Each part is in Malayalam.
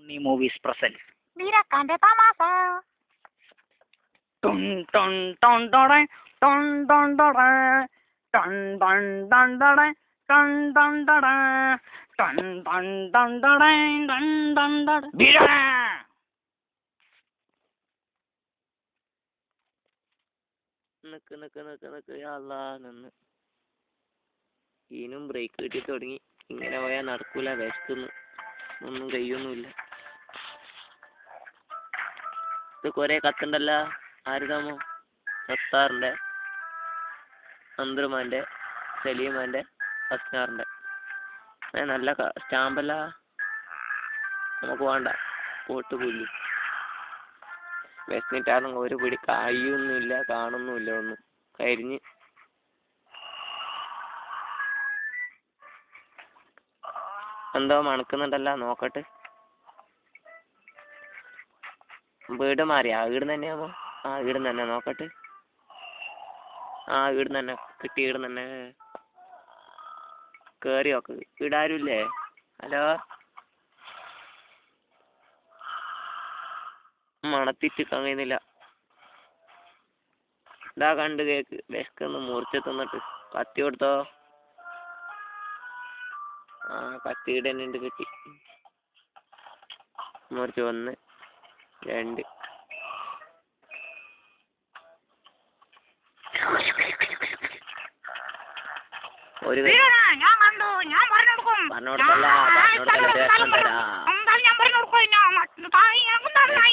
Funny Movies presents. വീരക്കാന്റെ തമാശ. Dun dun dun dun dun dun dun dun dun dun dun dun dun dun dun dun dun dun dun dun. വീര നിക്ക് അല്ലാ നിന്ന് ഈനും ബ്രേക്ക് കിട്ടി തുടങ്ങി. ഇങ്ങനെ പോയാൽ നടക്കൂല, വിശക്കുന്നു, ഒന്നും കഴിയൊന്നുമില്ല. ഇത് കൊറേ കത്തുണ്ടല്ല. ആരുതാമോ? സത്താറിന്റെ, അന്തർമാന്റെ, സലീമാന്റെ, അസ്നാറിന്റെ. നല്ല സ്റ്റാമ്പല്ല. നമുക്ക് വേണ്ട, പോട്ട് പുല്ലി. വിശന്നിട്ടാണെങ്കിൽ ഒരു പിടി കായൊന്നുമില്ല, കാണുന്നുമില്ല, ഒന്നും കരിഞ്ഞ്. എന്തോ മണക്കുന്നുണ്ടല്ല, നോക്കട്ടെ. വീട് മാറിയാ? വീട് തന്നെയാമോ? ആ വീട് തന്നെ, നോക്കട്ടെ. ആ വീട് തന്നെ കിട്ടി, വീട് തന്നെ. കേറി നോക്ക്, വീടാരുമില്ലേ? ഹലോ, മണത്തിട്ട് കഴിയുന്നില്ല. ഇതാ കണ്ട് കേക്ക്, വിശക്കൊന്ന് മുറിച്ച് തിന്നിട്ട്. കത്തി കൊടുത്തോ? ആ കത്തിയുടെ തന്നെ ഉണ്ട്, കിട്ടി. മുറിച്ച് 1 2 ഒരു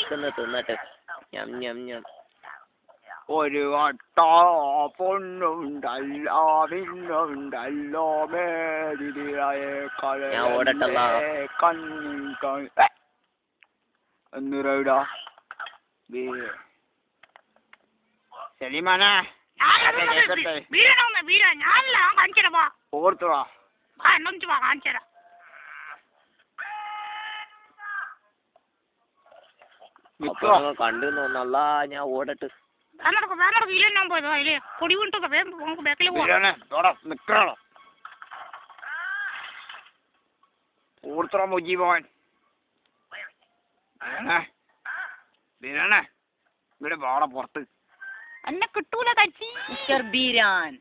തിന്നിട്ട് ഒരു വട്ട പൊണ്ണുണ്ടല്ലോ പിന്നുണ്ടല്ലോ എന്നിടാ സലീമാനെ ഓർത്തുവാ കണ്ടു തോന്നല്ല. ഞാൻ ഓടട്ട്. ഓർത്തറ മുജീബോൻ ഇവിടെ പാടെ പുറത്ത് എന്നെ കിട്ടൂല. മിസ്റ്റർ ബീരാൻ.